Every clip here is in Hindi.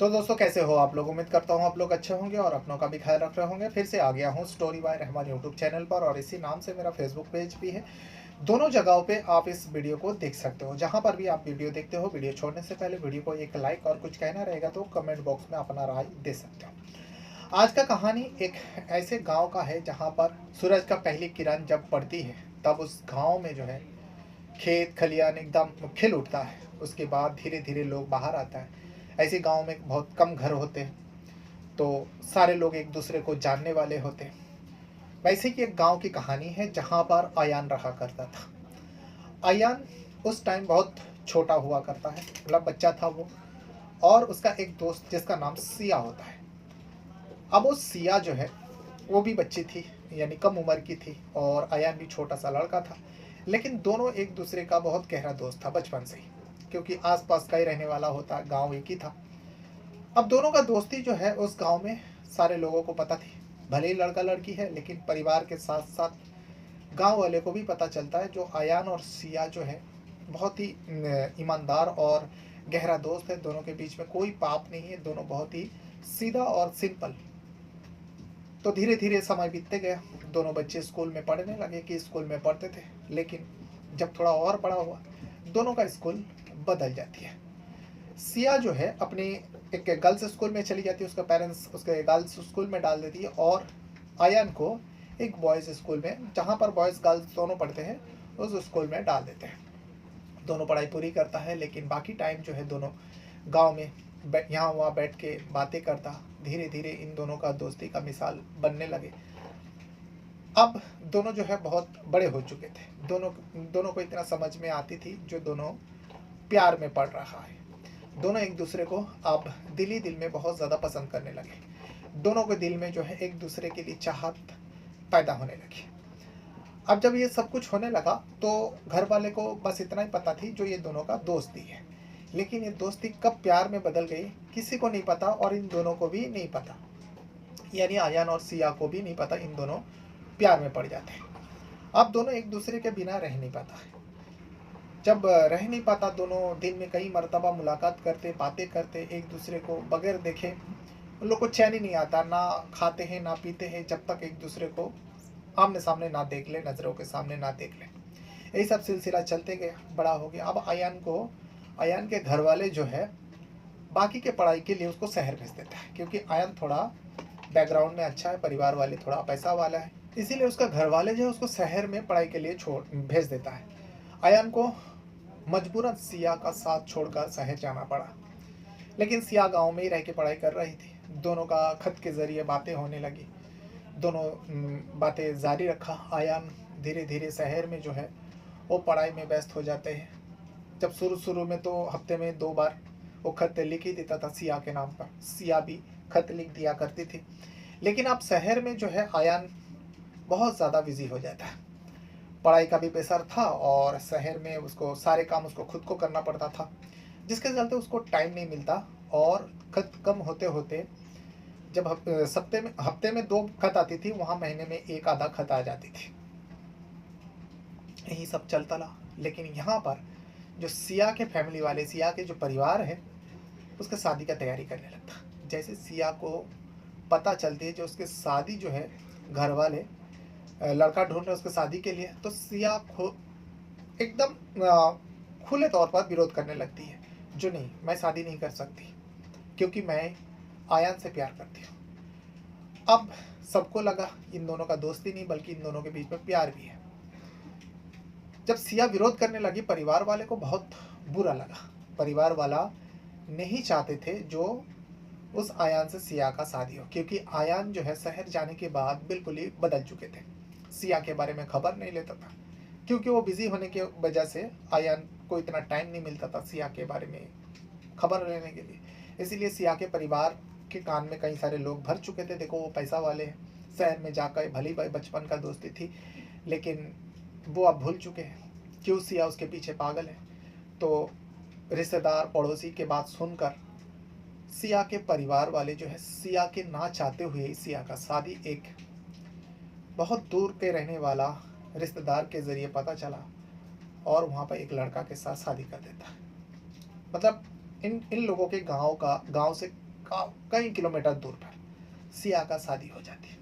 तो दोस्तों कैसे हो आप लोग। उम्मीद करता हूँ आप लोग अच्छे होंगे और अपनों का भी ख्याल रख रहे होंगे। फिर से आ गया हूँ story by Rahman YouTube channel पर और इसी नाम से मेरा फेसबुक पेज भी है। दोनों जगहों पे आप इस वीडियो को देख सकते हो। जहाँ पर भी आप वीडियो देखते हो, वीडियो छोड़ने से पहले वीडियो को एक लाइक और कुछ कहना रहेगा तो कमेंट बॉक्स में अपना राय दे सकते हो। आज का कहानी एक ऐसे गाँव का है जहाँ पर सूरज का पहली किरण जब पड़ती है तब उस गाँव में जो है खेत खलियान एकदम खिल उठता है। उसके बाद धीरे धीरे लोग बाहर आता है। ऐसे गांव में बहुत कम घर होते हैं, तो सारे लोग एक दूसरे को जानने वाले होते हैं। वैसे की एक गांव की कहानी है जहां पर अयान रहा करता था। अयान उस टाइम बहुत छोटा हुआ करता है, मतलब बच्चा था वो। और उसका एक दोस्त जिसका नाम सिया होता है। अब वो सिया जो है वो भी बच्ची थी, यानी कम उम्र की थी, और अयान भी छोटा सा लड़का था। लेकिन दोनों एक दूसरे का बहुत गहरा दोस्त था बचपन से ही, क्योंकि आसपास का ही रहने वाला होता, गांव एक ही था। अब दोनों का दोस्ती जो है उस गांव में सारे लोगों को पता थी। भले ही लड़का लड़की है, लेकिन परिवार के साथ साथ गांव वाले को भी पता चलता है जो अयान और सिया जो है बहुत ही ईमानदार और गहरा दोस्त है। दोनों के बीच में कोई पाप नहीं है, दोनों बहुत ही सीधा और सिंपल। तो धीरे धीरे समय बीतते गया। दोनों बच्चे स्कूल में पढ़ने लगे कि स्कूल में पढ़ते थे, लेकिन जब थोड़ा और बड़ा हुआ दोनों का स्कूल बदल जाती है। सिया जो है अपने एक गर्ल्स स्कूल में चली जाती है, उसका पेरेंट्स उसके गर्ल्स स्कूल में डाल देती है, और अयान को एक बॉयज़ स्कूल में, जहाँ पर बॉयज़ गर्ल्स दोनों पढ़ते हैं, उस स्कूल में डाल देते हैं। दोनों पढ़ाई पूरी करता है, लेकिन बाकी टाइम जो है दोनों गांव में यहाँ वहाँ बैठ के बातें करता। धीरे धीरे इन दोनों का दोस्ती का मिसाल बनने लगे। अब दोनों जो है बहुत बड़े हो चुके थे। दोनों दोनों को इतना समझ में आती थी जो दोनों प्यार में पड़ रहा है। दोनों एक दूसरे को अब दिल ही दिल में बहुत ज़्यादा पसंद करने लगे। दोनों के दिल में जो है एक दूसरे के लिए चाहत पैदा होने लगी। अब जब ये सब कुछ होने लगा तो घर वाले को बस इतना ही पता थी जो ये दोनों का दोस्ती है। लेकिन ये दोस्ती कब प्यार में बदल गई किसी को नहीं पता, और इन दोनों को भी नहीं पता, यानी आयान और सिया को भी नहीं पता। इन दोनों प्यार में पड़ जाते हैं। अब दोनों एक दूसरे के बिना रह नहीं पाता है। जब रह नहीं पाता, दोनों दिन में कई मर्तबा मुलाकात करते, बातें करते, एक दूसरे को बगैर देखे उन लोग को चैन ही नहीं आता। ना खाते हैं ना पीते हैं जब तक एक दूसरे को आमने सामने ना देख ले, नज़रों के सामने ना देख ले। यही सब सिलसिला चलते गया, बड़ा हो गया। अब अयान के घर वाले जो है बाकी के पढ़ाई के लिए उसको शहर भेज देता है, क्योंकि अयान थोड़ा बैकग्राउंड में अच्छा है, परिवार वाले थोड़ा पैसा वाला है, इसीलिए उसका घर वाले जो है उसको शहर में पढ़ाई के लिए छोड़ भेज देता है। अयान को मजबूरन सिया का साथ छोड़कर शहर जाना पड़ा। लेकिन सिया गांव में ही रह के पढ़ाई कर रही थी। दोनों का खत के ज़रिए बातें होने लगी। दोनों बातें जारी रखा। अयान धीरे धीरे शहर में जो है वो पढ़ाई में व्यस्त हो जाते हैं। जब शुरू शुरू में तो हफ्ते में 2 बार वो खत लिख ही देता था सिया के नाम पर, सिया भी खत लिख दिया करती थी। लेकिन अब शहर में जो है अयान बहुत ज़्यादा बिजी हो जाता है। पढ़ाई का भी प्रेशर था और शहर में उसको सारे काम उसको खुद को करना पड़ता था, जिसके चलते उसको टाइम नहीं मिलता। और खत कम होते होते जब हफ्ते में 2 खत आती थी, वहाँ महीने में एक आधा खत आ जाती थी। यही सब चलता रहा। लेकिन यहाँ पर जो सिया के फैमिली वाले, सिया के जो परिवार है, उसका शादी का तैयारी करने लगता। जैसे सिया को पता चलती है जो उसके शादी जो है, घर वाले लड़का ढूंढ रहे उसके शादी के लिए, तो सिया एकदम खुले तौर पर विरोध करने लगती है। जो नहीं, मैं शादी नहीं कर सकती, क्योंकि मैं आयान से प्यार करती हूँ। अब सबको लगा इन दोनों का दोस्ती नहीं बल्कि इन दोनों के बीच में प्यार भी है। जब सिया विरोध करने लगी, परिवार वाले को बहुत बुरा लगा। परिवार वाला नहीं चाहते थे जो उस आयान से सिया का शादी हो, क्योंकि आयान जो है शहर जाने के बाद बिल्कुल ही बदल चुके थे। सिया के बारे में खबर नहीं लेता था, क्योंकि वो बिजी होने की वजह से आयान को इतना टाइम नहीं मिलता था सिया के बारे में खबर लेने के लिए। इसीलिए सिया के परिवार के कान में कई सारे लोग भर चुके थे, देखो वो पैसा वाले हैं, शहर में जाकर भली भाई बचपन का दोस्ती थी, लेकिन वो अब भूल चुके हैं क्यों सिया उसके पीछे पागल है। तो रिश्तेदार पड़ोसी के बात सुनकर सिया के परिवार वाले जो है सिया के ना चाहते हुए ही सिया का शादी एक बहुत दूर के रहने वाला रिश्तेदार के ज़रिए पता चला, और वहाँ पर एक लड़का के साथ शादी कर देता है। मतलब इन इन लोगों के गांव से कई किलोमीटर दूर पर सिया का शादी हो जाती है।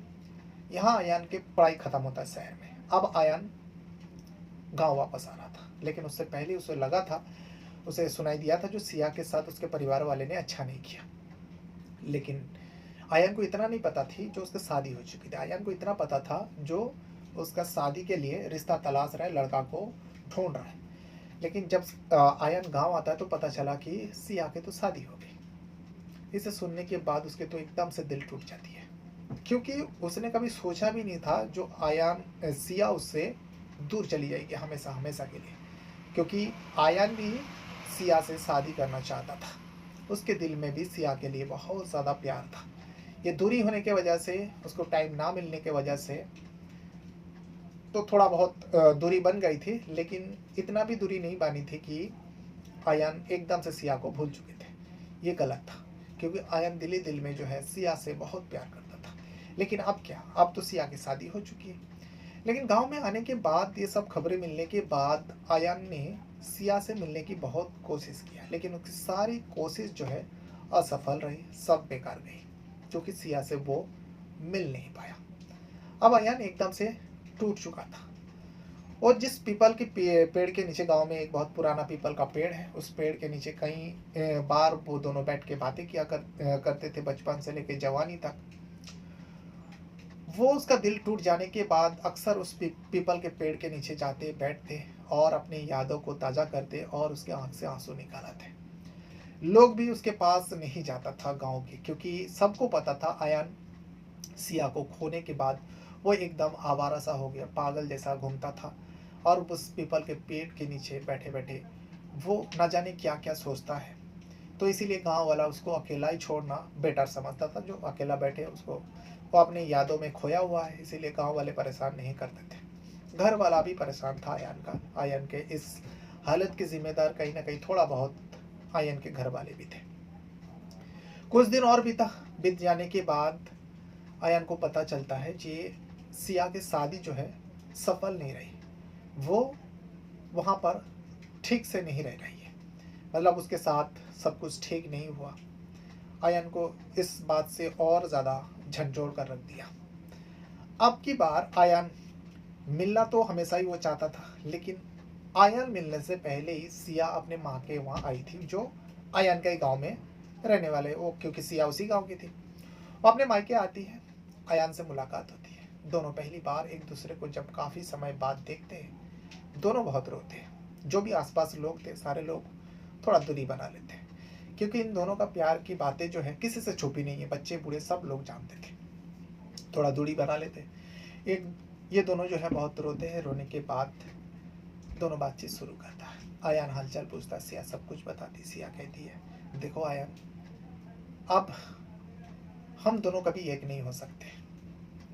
यहाँ आयान की पढ़ाई खत्म होता है शहर में। अब आयान गांव वापस आ रहा था, लेकिन उससे पहले उसे लगा था, उसे सुनाई दिया था जो सिया के साथ उसके परिवार वाले ने अच्छा नहीं किया। लेकिन आयन को इतना नहीं पता थी जो उसकी शादी हो चुकी थी। आयन को इतना पता था जो उसका शादी के लिए रिश्ता तलाश रहा है, लड़का को ढूंढ रहा है। लेकिन जब आयन गांव आता है तो पता चला कि सिया के तो शादी हो गई। इसे सुनने के बाद उसके तो एकदम से दिल टूट जाती है, क्योंकि उसने कभी सोचा भी नहीं था जो आयन सिया उससे दूर चली जाएगी हमेशा हमेशा के लिए। क्योंकि आयन भी सिया से शादी करना चाहता था, उसके दिल में भी सिया के लिए बहुत ज़्यादा प्यार था। ये दूरी होने के वजह से, उसको टाइम ना मिलने के वजह से तो थोड़ा बहुत दूरी बन गई थी, लेकिन इतना भी दूरी नहीं बनी थी कि आयन एकदम से सिया को भूल चुके थे। ये गलत था, क्योंकि आयन दिल ही दिल में जो है सिया से बहुत प्यार करता था। लेकिन अब क्या, अब तो सिया की शादी हो चुकी है। लेकिन गांव में आने के बाद, ये सब खबरें मिलने के बाद आयन ने सिया से मिलने की बहुत कोशिश किया, लेकिन उसकी सारी कोशिश जो है असफल रही, सब बेकार गई, क्योंकि सिया से वो मिल नहीं पाया। अब आयन एकदम से टूट चुका था। और जिस पीपल के पेड़ के नीचे, गांव में एक बहुत पुराना पीपल का पेड़ है, उस पेड़ के नीचे कई बार वो दोनों बैठ के बातें किया करते थे, बचपन से लेकर जवानी तक। वो उसका दिल टूट जाने के बाद अक्सर उस पीपल के पेड़ के नीचे जाते, बैठते और अपनी यादों को ताज़ा करते और उसके आंख से आंसू निकालते। लोग भी उसके पास नहीं जाता था गांव के, क्योंकि सबको पता था आयन सिया को खोने के बाद वो एकदम आवारा सा हो गया, पागल जैसा घूमता था। और उस पीपल के पेड़ के नीचे बैठे बैठे वो न जाने क्या क्या सोचता है। तो इसीलिए गांव वाला उसको अकेला ही छोड़ना बेटर समझता था। जो अकेला बैठे उसको, वो अपनी यादों में खोया हुआ है, इसीलिए गांव वाले परेशान नहीं करते थे। घर वाला भी परेशान था आयन का। आयन के इस हालत के जिम्मेदार कहीं ना कहीं थोड़ा बहुत आयन के घर वाले भी थे। कुछ दिन और बीत जाने के बाद आयन को पता चलता है कि सिया की शादी जो है सफल नहीं रही। वो वहाँ पर ठीक से नहीं रह रही है, मतलब उसके साथ सब कुछ ठीक नहीं हुआ। आयन को इस बात से और ज़्यादा झंझोड़ कर रख दिया। अब की बार आयन मिलना तो हमेशा ही वो चाहता था, लेकिन आयन मिलने से पहले ही सिया अपने माँ के वहाँ आई थी, जो आयन के गांव में रहने वाले वो, क्योंकि सिया उसी गांव की थी। वो अपने मायके आती है, आयन से मुलाकात होती है। दोनों पहली बार एक दूसरे को जब काफ़ी समय बाद देखते हैं, दोनों बहुत रोते हैं। जो भी आसपास लोग थे, सारे लोग थोड़ा दूरी बना लेते हैं, क्योंकि इन दोनों का प्यार की बातें जो है किसी से छुपी नहीं है, बच्चे बूढ़े सब लोग जानते थे। थोड़ा दूरी बना लेते हैं। एक ये दोनों जो है बहुत रोते हैं। रोने के बाद दोनों बातचीत शुरू करता है। आयन हालचाल पूछता, सिया सब कुछ बताती। सिया कहती है, देखो आयन, अब हम दोनों कभी एक नहीं हो सकते।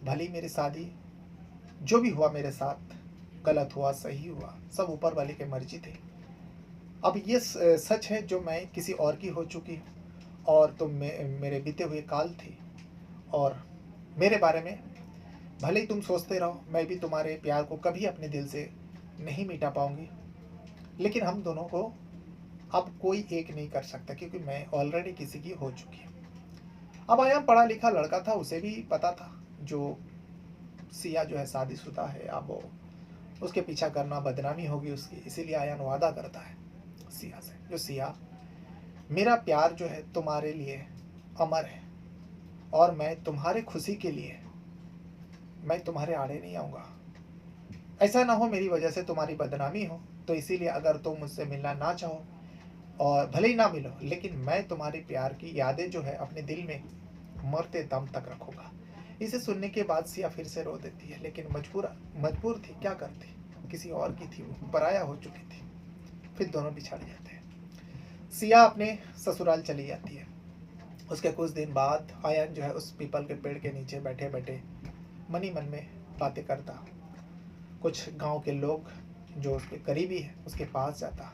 भली मेरी शादी, जो भी हुआ मेरे साथ, गलत हुआ सही हुआ, सब ऊपर वाले की मर्जी थी। अब ये सच है जो मैं किसी और की हो चुकी हूँ, और तुम मेरे बीते हुए काल थी, और मेरे बारे में भले ही तुम सोचते रहो, मैं भी तुम्हारे प्यार को कभी अपने दिल से नहीं मिटा पाऊंगी। लेकिन हम दोनों को अब कोई एक नहीं कर सकता, क्योंकि मैं ऑलरेडी किसी की हो चुकी हूँ। अब आया पढ़ा लिखा लड़का था, उसे भी पता था जो सिया जो है शादीशुदा है, अब वो उसके पीछा करना बदनामी होगी उसकी। इसीलिए आयन वादा करता है सिया से, जो सिया, मेरा प्यार जो है तुम्हारे लिए अमर है, और मैं तुम्हारे खुशी के लिए मैं तुम्हारे आड़े नहीं आऊँगा। ऐसा ना हो मेरी वजह से तुम्हारी बदनामी हो। तो इसीलिए अगर तुम मुझसे मिलना ना चाहो, और भले ही ना मिलो, लेकिन मैं तुम्हारे प्यार की यादें जो है अपने दिल में मरते दम तक रखूँगा। इसे सुनने के बाद सिया फिर से रो देती है, लेकिन मजबूर थी, क्या करती, किसी और की थी, वो पराया हो चुकी थी। फिर दोनों बिछड़ जाते हैं। सिया अपने ससुराल चली जाती है। उसके कुछ दिन बाद आयन जो है उस पीपल के पेड़ के नीचे बैठे बैठे मनी मन में बातें करता। कुछ गांव के लोग जो उसके करीबी है उसके पास जाता,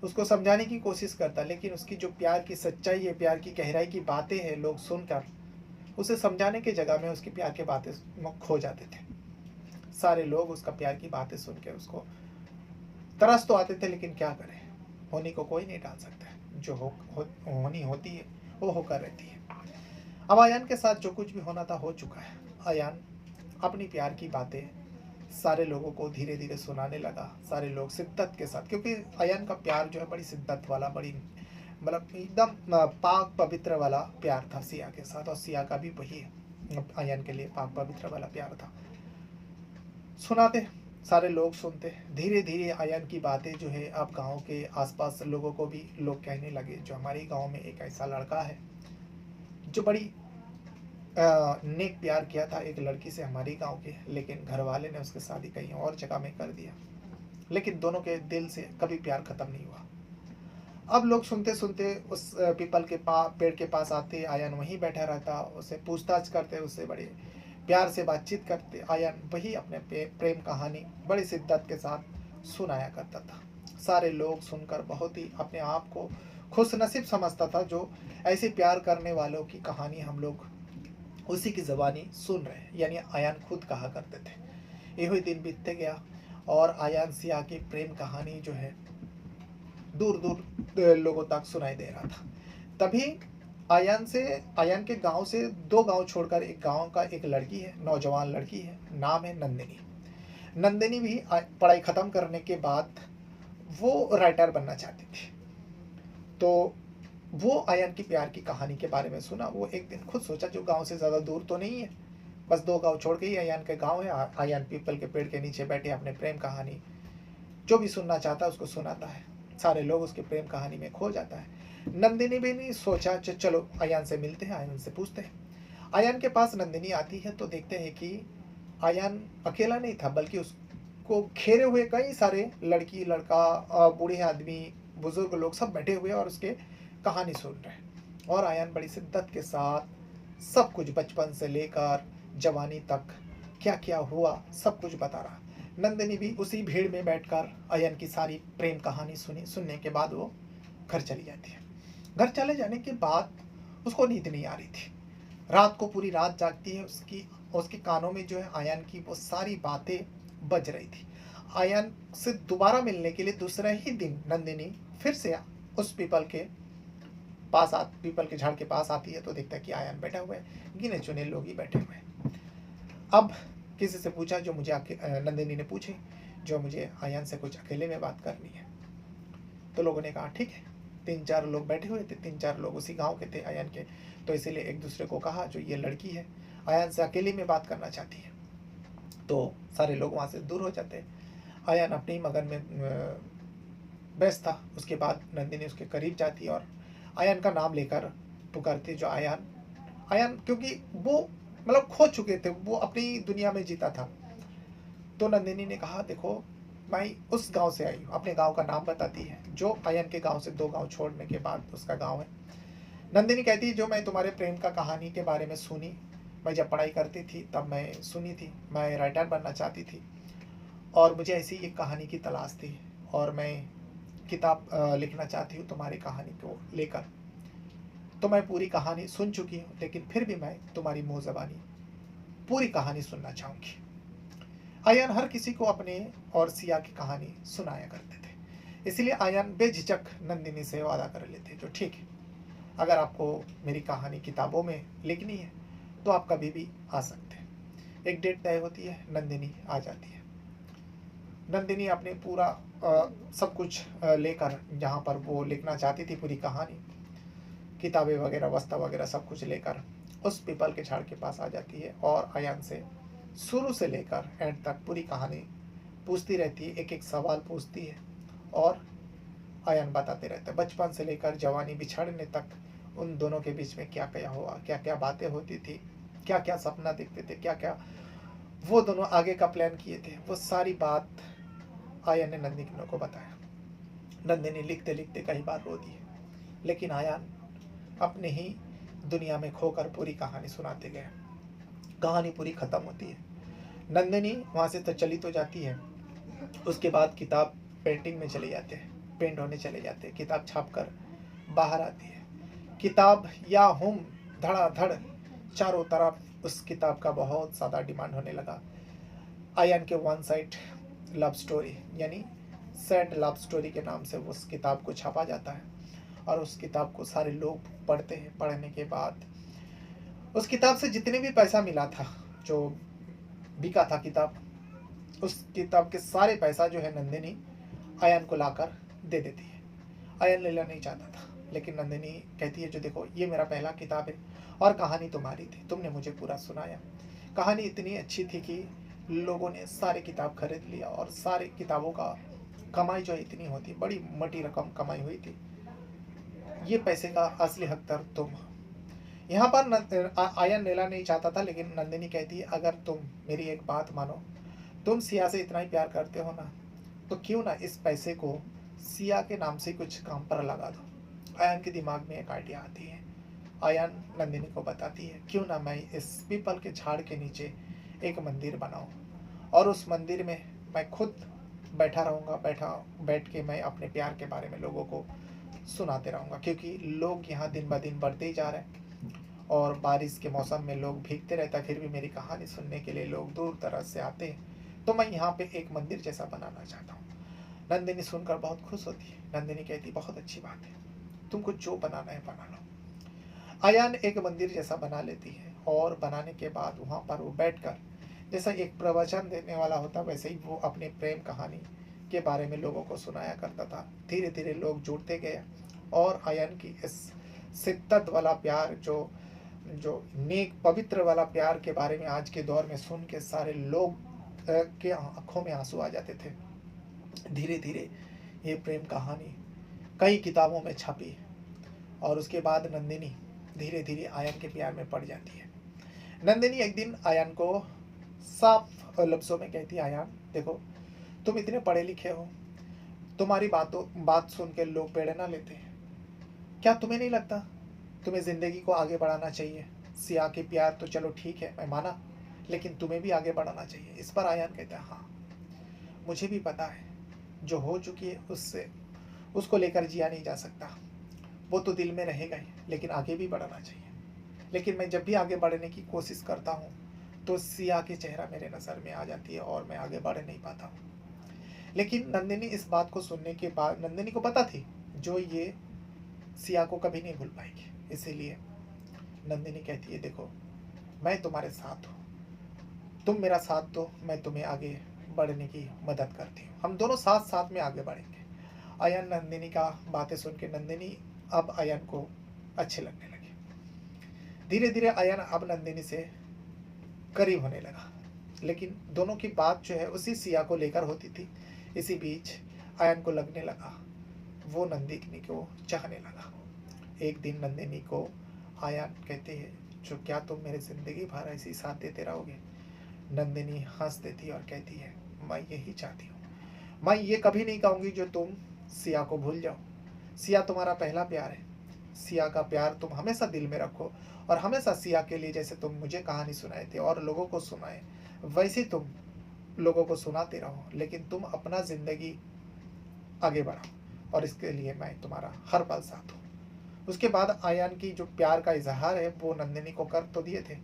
उसको समझाने की कोशिश करता, लेकिन उसकी जो प्यार की सच्चाई है, प्यार की गहराई की बातें हैं, लोग सुनकर उसे समझाने की जगह में उसकी प्यार की बातें खो जाते थे। सारे लोग उसका प्यार की बातें सुन के उसको तरस तो आते थे, लेकिन क्या करें, होनी को कोई नहीं डाल सकता है। जो होनी होती है वो होकर रहती है। अब आयान के साथ जो कुछ भी होना था हो चुका है। आयान अपनी प्यार की बातें सारे लोगों को धीरे धीरे सुनाने लगा। सारे लोग शिद्दत के साथ, क्योंकि आयान का प्यार जो है बड़ी शिद्दत वाला, बड़ी मतलब एकदम पाक पवित्र वाला प्यार था सिया के साथ, और सिया का भी वही आयान के लिए पाक पवित्र वाला प्यार था। सुनाते, सारे लोग सुनते। धीरे धीरे आयान की बातें जो है अब गांव के आसपास लोगों को भी लोग कहने लगे, जो हमारे गांव में एक ऐसा लड़का है जो बड़ी नेक प्यार किया था एक लड़की से हमारे गांव के, लेकिन घर वाले ने उसकी शादी कहीं और जगह में कर दिया, लेकिन दोनों के दिल से कभी प्यार खत्म नहीं हुआ। अब लोग सुनते सुनते उस पीपल के पेड़ के पास आते, आयन वहीं बैठा रहता, उससे पूछताछ करते, उससे बड़े प्यार से बातचीत करते। आयन वही अपने प्रेम कहानी बड़ी शिद्दत के साथ सुनाया करता था। सारे लोग सुनकर बहुत ही अपने आप को खुश नसीब समझता था, जो ऐसे प्यार करने वालों की कहानी हम लोग उसी की ज़बानी सुन रहे हैं, यानी आयान खुद कहा करते थे। यही दिन बीतते गया और आयान सिया की प्रेम कहानी जो है दूर दूर लोगों तक सुनाई दे रहा था। तभी आयान के गांव से 2 गांव छोड़कर एक गांव का एक लड़की है, नौजवान लड़की है, नाम है नंदिनी। नंदिनी भी पढ़ाई खत्म करने के बाद वो राइटर बनना चाहती थी। तो वो आयन की प्यार की कहानी के बारे में सुना। वो एक दिन खुद सोचा, जो गांव से ज़्यादा दूर तो नहीं है, बस 2 गांव छोड़ के ही आयन के गांव है। आयन पीपल के पेड़ के नीचे बैठे अपने प्रेम कहानी जो भी सुनना चाहता है उसको सुनाता है। सारे लोग उसके प्रेम कहानी में खो जाता है। नंदिनी भी नहीं सोचा, चलो आयन से मिलते हैं, आयन से पूछते हैं। आयन के पास नंदिनी आती है तो देखते हैं कि आयन अकेला नहीं था, बल्कि उसको घेरे हुए कई सारे लड़की लड़का, बूढ़े आदमी, बुजुर्ग लोग सब बैठे हुए और उसके कहानी सुन रहे हैं। और आयन बड़ी शिद्दत के साथ सब कुछ बचपन से लेकर जवानी तक क्या क्या हुआ सब कुछ बता रहा। नंदिनी भी उसी भीड़ में बैठकर आयन की सारी प्रेम कहानी सुनने के बाद वो घर चली जाती है। घर चले जाने के बाद उसको नींद नहीं आ रही थी। रात को पूरी रात जागती है, उसके कानों में जो है आयन की वो सारी बातें बज रही थी। आयन से दोबारा मिलने के लिए दूसरे ही दिन नंदिनी फिर से उस पीपल के झाड़ के पास आती है तो देखता है कि आयन बैठा हुआ है, गिने चुने लोग ही बैठे हुए हैं। अब किसी से पूछा, जो मुझे नंदिनी ने पूछी, जो मुझे आयन से कुछ अकेले में बात करनी है। तो लोगों ने कहा ठीक है। 3-4 लोग बैठे हुए थे, 3-4 लोग उसी गांव के थे आयन के, तो इसीलिए एक दूसरे को कहा, जो ये लड़की है आयन से अकेले में बात करना चाहती है। तो सारे लोग वहाँ से दूर हो जाते। आयन अपने ही मगन में व्यस्त था। उसके बाद नंदिनी उसके करीब जाती और आयन का नाम लेकर पुकारती, जो आयन आयन, क्योंकि वो मतलब खो चुके थे, वो अपनी दुनिया में जीता था। तो नंदिनी ने कहा, देखो मैं उस गांव से आई हूँ, अपने गांव का नाम बताती है, जो आयन के गांव से 2 गांव छोड़ने के बाद उसका गांव है। नंदिनी कहती है, जो मैं तुम्हारे प्रेम का कहानी के बारे में सुनी, मैं जब पढ़ाई करती थी तब मैं सुनी थी, मैं राइटर बनना चाहती थी और मुझे ऐसी एक कहानी की तलाश थी, और मैं किताब लिखना चाहती हूँ तुम्हारी कहानी को लेकर। तो मैं पूरी कहानी सुन चुकी हूँ, लेकिन फिर भी मैं तुम्हारी मुँह ज़बानी पूरी कहानी सुनना चाहूँगी। आयन हर किसी को अपने और सिया की कहानी सुनाया करते थे। इसलिए आयन बेझिझक नंदिनी से वादा कर लेते, जो ठीक है, अगर आपको मेरी कहानी किताबों में लिखनी है तो आप कभी भी आ सकते हैं। एक डेट तय होती है, नंदिनी आ जाती है। नंदिनी अपने पूरा सब कुछ लेकर, जहाँ पर वो लिखना चाहती थी पूरी कहानी, किताबें वगैरह वस्ता वगैरह सब कुछ लेकर उस पीपल के झाड़ के पास आ जाती है और आयन से शुरू से लेकर एंड तक पूरी कहानी पूछती रहती है, एक एक सवाल पूछती है और आयन बताते रहते हैं, बचपन से लेकर जवानी बिछड़ने तक उन दोनों के बीच में क्या क्या हुआ, क्या क्या बातें होती थी, क्या क्या सपना देखते थे, क्या क्या वो दोनों आगे का प्लान किए थे, वो सारी बात आयन ने नंदिनी को बताया। नंदिनी लिखते लिखते कई बार रो दी, लेकिन आयन अपने ही दुनिया में खोकर पूरी कहानी सुनाते गए। कहानी पूरी खत्म होती है, नंदिनी वहाँ से तो चली तो जाती है, उसके बाद किताब पेंटिंग में चले जाते हैं, पेंट होने चले जाते हैं, किताब छाप कर बाहर आती है। किताब या हुम धड़ाधड़ चारों तरफ उस किताब का बहुत ज़्यादा डिमांड होने लगा। आयन के 1 साइड लव स्टोरी यानी सैड लव स्टोरी के नाम से उस किताब को छापा जाता है और उस किताब को सारे लोग पढ़ते हैं। पढ़ने के बाद उस किताब से जितने भी पैसा मिला था, जो बिका था किताब, उस किताब के सारे पैसा जो है नंदिनी आयन को लाकर दे देती है। आयन लेना नहीं चाहता था, लेकिन नंदिनी कहती है, जो देखो ये मेरा पहला किताब है और कहानी तुम्हारी थी, तुमने मुझे पूरा सुनाया। कहानी इतनी अच्छी थी कि लोगों ने सारे किताब खरीद लिया और सारे किताबों का कमाई जो इतनी होती, बड़ी मोटी रकम कमाई हुई थी। ये पैसे का असली हकदार तुम हो। यहाँ पर आयन लेना नहीं चाहता था, लेकिन नंदिनी कहती है, अगर तुम मेरी एक बात मानो, तुम सिया से इतना ही प्यार करते हो ना, तो क्यों ना इस पैसे को सिया के नाम से कुछ काम पर लगा दो। आयन के दिमाग में एक आइडिया आती है। आयन नंदिनी को बताती है, क्यों ना मैं इस पीपल के झाड़ के नीचे एक मंदिर बनाऊं और उस मंदिर में मैं खुद बैठा रहूँगा, बैठ के मैं अपने प्यार के बारे में लोगों को सुनाते रहूँगा, क्योंकि लोग यहाँ दिन ब दिन बढ़ते ही जा रहे हैं और बारिश के मौसम में लोग भीगते रहता है, फिर भी मेरी कहानी सुनने के लिए लोग दूर दराज से आते हैं, तो मैं यहाँ पे एक मंदिर जैसा बनाना चाहता हूँ। नंदिनी सुनकर बहुत खुश होती है। नंदिनी कहती, बहुत अच्छी बात है, तुमको जो बनाना है बना लो। आयन एक मंदिर जैसा बना लेती है और बनाने के बाद वहाँ पर वो बैठकर, जैसा एक प्रवचन देने वाला होता वैसे ही वो अपनी प्रेम कहानी के बारे में लोगों को सुनाया करता था। धीरे धीरे लोग जुड़ते गए और आयन की इस शिद्दत वाला प्यार, जो जो नेक पवित्र वाला प्यार के बारे में आज के दौर में सुन के सारे लोग के आंखों में आंसू आ जाते थे। धीरे धीरे ये प्रेम कहानी कई किताबों में छपी और उसके बाद नंदिनी धीरे धीरे आयन के प्यार में पड़ जाती है। नंदिनी एक दिन आयन को साफ लफ्जों में कहती है, आयन देखो, तुम इतने पढ़े लिखे हो, तुम्हारी बात सुन के लोग प्रेरणा लेते हैं। क्या तुम्हें नहीं लगता तुम्हें जिंदगी को आगे बढ़ाना चाहिए? सिया के प्यार तो चलो ठीक है, मैं माना, लेकिन तुम्हें भी आगे बढ़ाना चाहिए। इस पर आयन कहता है, हाँ मुझे भी पता है, जो हो चुकी है उससे उसको लेकर जिया नहीं जा सकता, वो तो दिल में रहेगा ही, लेकिन आगे भी बढ़ना चाहिए। लेकिन मैं जब भी आगे बढ़ने की कोशिश करता हूँ तो सिया की चेहरा मेरे नज़र में आ जाती है और मैं आगे बढ़ नहीं पाता हूँ। लेकिन नंदिनी इस बात को सुनने के बाद, नंदिनी को पता थी जो ये सिया को कभी नहीं भूल पाएगी, इसीलिए नंदिनी कहती है, देखो मैं तुम्हारे साथ हूँ, तुम मेरा साथ दो, मैं तुम्हें आगे बढ़ने की मदद करती हूँ, हम दोनों साथ साथ में आगे बढ़ेंगे। आयन नंदिनी का बातें सुन के नंदिनी अब आयन को अच्छे लगने लगे। धीरे धीरे आयन अब नंदिनी से करीब होने लगा, लेकिन दोनों की बात जो है उसी सिया को लेकर होती थी। इसी बीच आयन को लगने लगा वो नंदिनी को चाहने लगा। एक दिन नंदिनी को आयन कहते हैं, जो क्या तुम मेरे जिंदगी भर ऐसी साथ देते रहोगे? नंदिनी हंस देती और कहती है, मैं यही चाहती हूँ, मैं ये कभी नहीं कहूँगी जो तुम सिया को भूल जाओ। सिया तुम्हारा पहला प्यार है, सिया का प्यार तुम हमेशा दिल में रखो और हमेशा सिया के लिए, जैसे तुम मुझे कहानी सुनाए थे और लोगों को सुनाए, वैसे तुम लोगों को सुनाते रहो, लेकिन तुम अपना ज़िंदगी आगे बढ़ाओ और इसके लिए मैं तुम्हारा हर पल साथ हूँ। उसके बाद आयन की जो प्यार का इजहार है वो नंदिनी को कर तो दिए थे,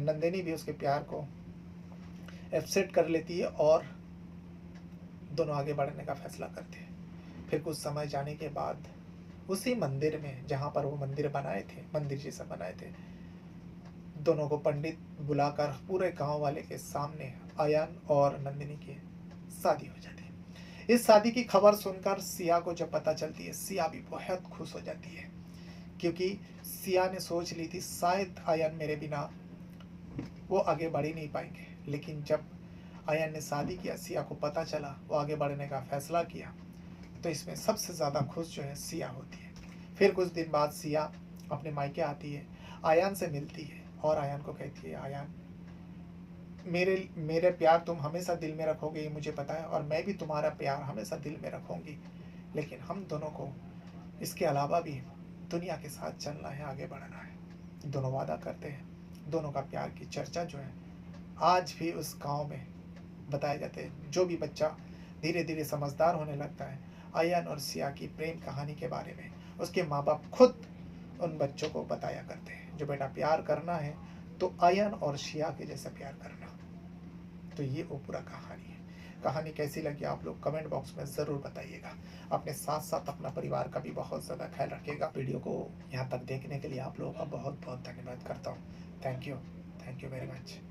नंदिनी भी उसके प्यार को एक्सेप्ट कर लेती है और दोनों आगे बढ़ने का फैसला करते हैं। फिर कुछ समय जाने के बाद उसी मंदिर में, जहाँ पर वो मंदिर बनाए थे, मंदिर जैसा बनाए थे, दोनों को पंडित बुलाकर पूरे गांव वाले के सामने आयन और नंदिनी की शादी हो जाती है। इस शादी की खबर सुनकर सिया को जब पता चलती है, सिया भी बहुत खुश हो जाती है, क्योंकि सिया ने सोच ली थी शायद आयन मेरे बिना वो आगे बढ़ ही नहीं पाएंगे। लेकिन जब आयन ने शादी किया, सिया को पता चला, वो आगे बढ़ने का फैसला किया, तो इसमें सबसे ज़्यादा खुश जो है सिया होती है। फिर कुछ दिन बाद सिया अपने मायके आती है, आयन से मिलती है और आयन को कहती है, आयन मेरे मेरे प्यार तुम हमेशा दिल में रखोगे, ये मुझे पता है, और मैं भी तुम्हारा प्यार हमेशा दिल में रखूँगी, लेकिन हम दोनों को इसके अलावा भी दुनिया के साथ चलना है, आगे बढ़ना है। दोनों वादा करते हैं। दोनों का प्यार की चर्चा जो है आज भी उस गांव में बताए जाते हैं। जो भी बच्चा धीरे धीरे समझदार होने लगता है, आयन और सिया की प्रेम कहानी के बारे में उसके माँ बाप खुद उन बच्चों को बताया करते हैं, जो बेटा प्यार करना है तो आयन और सिया के जैसा प्यार करना। तो ये वो पूरा कहानी है। कहानी कैसी लगी आप लोग कमेंट बॉक्स में ज़रूर बताइएगा। अपने साथ साथ अपना परिवार का भी बहुत ज़्यादा ख्याल रखिएगा। वीडियो को यहाँ तक देखने के लिए आप लोगों का बहुत बहुत धन्यवाद करता हूँ। Thank you very much.